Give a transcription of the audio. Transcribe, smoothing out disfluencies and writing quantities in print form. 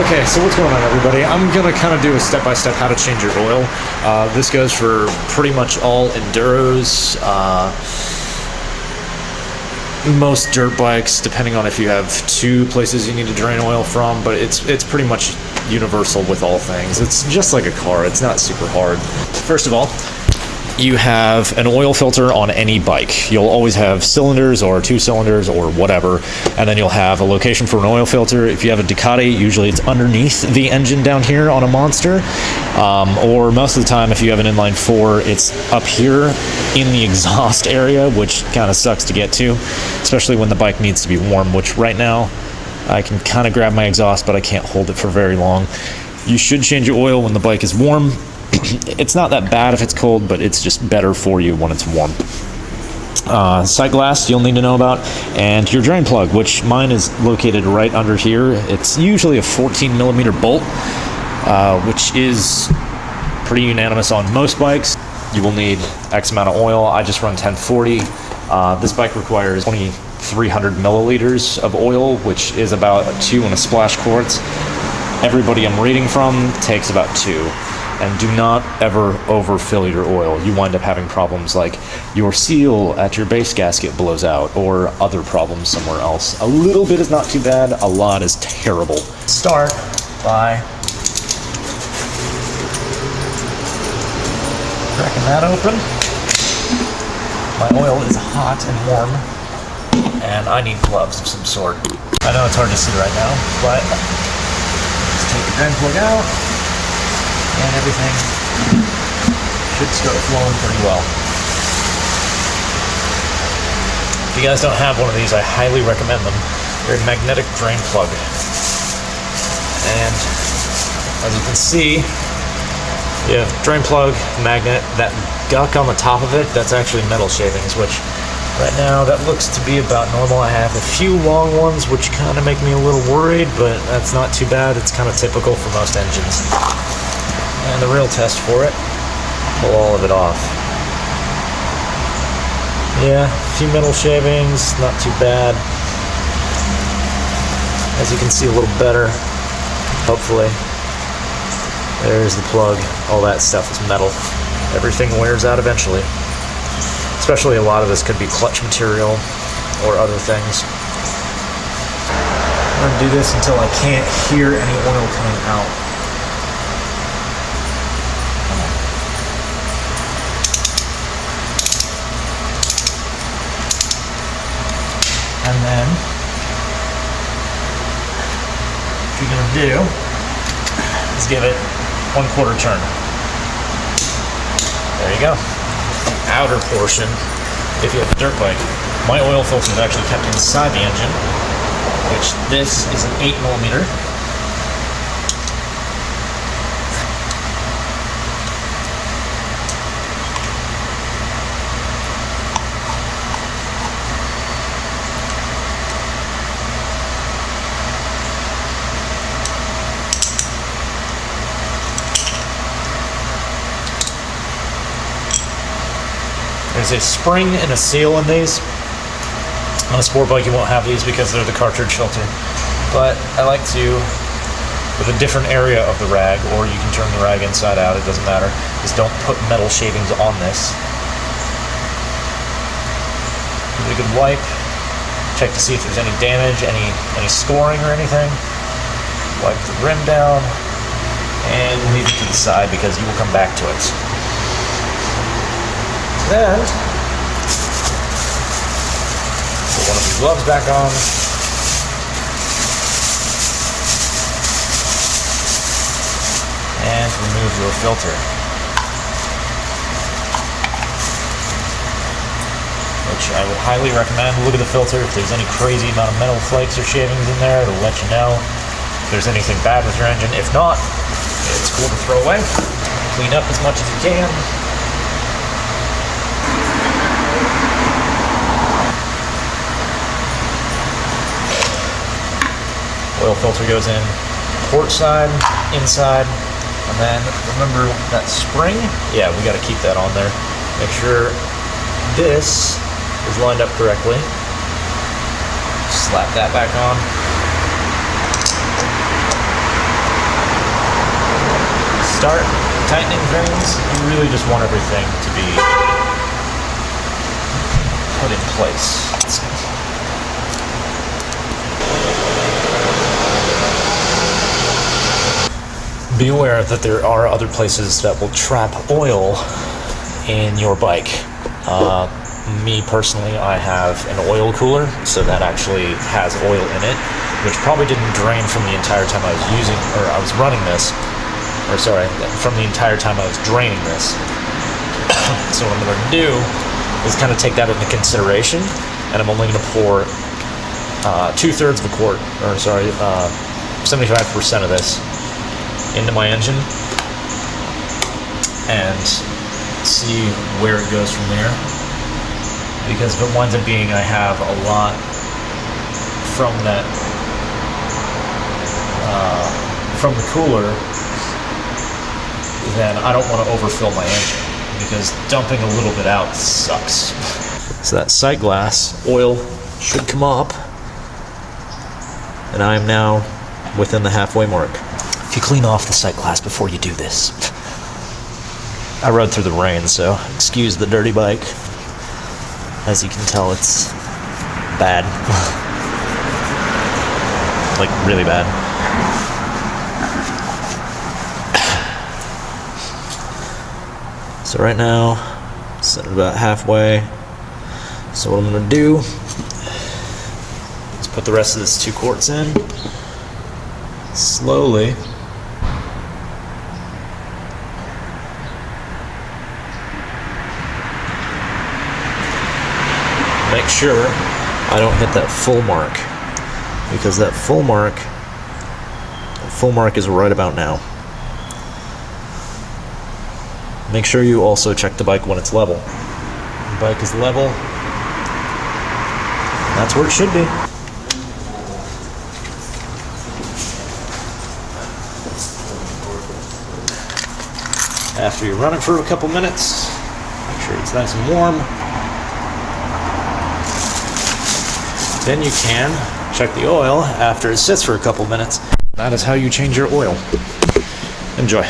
Okay, so what's going on, everybody? I'm gonna kind of do a step-by-step how to change your oil. This goes for pretty much all enduros, most dirt bikes, depending on if you have two places you need to drain oil from, but it's pretty much universal with all things. It's just like a car, it's not super hard. First of all, you have an oil filter on any bike. You'll always have cylinders or two cylinders or whatever, and then you'll have a location for an oil filter. If you have a Ducati, usually it's underneath the engine down here on a Monster, or most of the time if you have an inline 4, it's up here in the exhaust area, which kind of sucks to get to, especially when the bike needs to be warm, which right now I can kind of grab my exhaust, but I can't hold it for very long. You should change your oil when the bike is warm. It's not that bad if it's cold, but it's just better for you when it's warm. Sight glass you'll need to know about, and your drain plug, which mine is located right under here. It's usually a 14 millimeter bolt, which is pretty unanimous on most bikes. You will need X amount of oil. I just run 1040. This bike requires 2,300 milliliters of oil, which is about 2 in a splash quarts. Everybody I'm reading from takes about 2. And do not ever overfill your oil. You wind up having problems like your seal at your base gasket blows out, or other problems somewhere else. A little bit is not too bad, a lot is terrible. Start by cracking that open. My oil is hot and warm, and I need gloves of some sort. I know it's hard to see right now, but let's take the drain plug out. And everything should start flowing pretty well. If you guys don't have one of these, I highly recommend them. They're a magnetic drain plug. And as you can see, you have drain plug, magnet, that guck on the top of it, that's actually metal shavings, which right now that looks to be about normal. I have a few long ones, which kind of make me a little worried, but that's not too bad. It's kind of typical for most engines. And the real test for it, pull all of it off. Yeah, a few metal shavings, not too bad. As you can see a little better, hopefully. There's the plug, all that stuff is metal. Everything wears out eventually. Especially a lot of this could be clutch material or other things. I'm gonna do this until I can't hear any oil coming out. And then, what you're going to do is give it 1/4 turn. There you go. Outer portion, if you have a dirt bike, my oil filter is actually kept inside the engine, which this is an 8 millimeter. There's a spring and a seal in these. On a sport bike you won't have these because they're the cartridge filter. But I like to, with a different area of the rag, or you can turn the rag inside out, it doesn't matter. Just don't put metal shavings on this. Give it a good wipe. Check to see if there's any damage, any scoring or anything. Wipe the rim down and leave it to the side because you will come back to it. Then, put one of the gloves back on. And remove your filter. Which I would highly recommend. Look at the filter. If there's any crazy amount of metal flakes or shavings in there, it'll let you know if there's anything bad with your engine. If not, it's cool to throw away. Clean up as much as you can. Oil filter goes in port side, inside, and then remember that spring? Yeah, we got to keep that on there. Make sure this is lined up correctly. Slap that back on. start tightening things, you really just want everything to be put in place. Be aware that there are other places that will trap oil in your bike. Me personally, I have an oil cooler, so that actually has oil in it, which probably didn't drain from the entire time I was running this, from the entire time I was draining this. So what I'm going to do is kind of take that into consideration, and I'm only going to pour 2/3 of a quart, 75% of this into my engine and see where it goes from there. Because if it winds up being I have a lot from that from the cooler, then I don't want to overfill my engine, because dumping a little bit out sucks. So that sight glass oil should come up, and I am now within the halfway mark. If you clean off the sight glass before you do this. I rode through the rain, so excuse the dirty bike. As you can tell, it's bad. Like, really bad. So right now, set it about halfway. So what I'm gonna do is put the rest of this 2 quarts in. Slowly. Make sure I don't hit that full mark, because that full mark is right about now. Make sure you also check the bike when it's level. The bike is level. That's where it should be. After you run it for a couple minutes, make sure it's nice and warm. Then you can check the oil after it sits for a couple minutes. That is how you change your oil. Enjoy.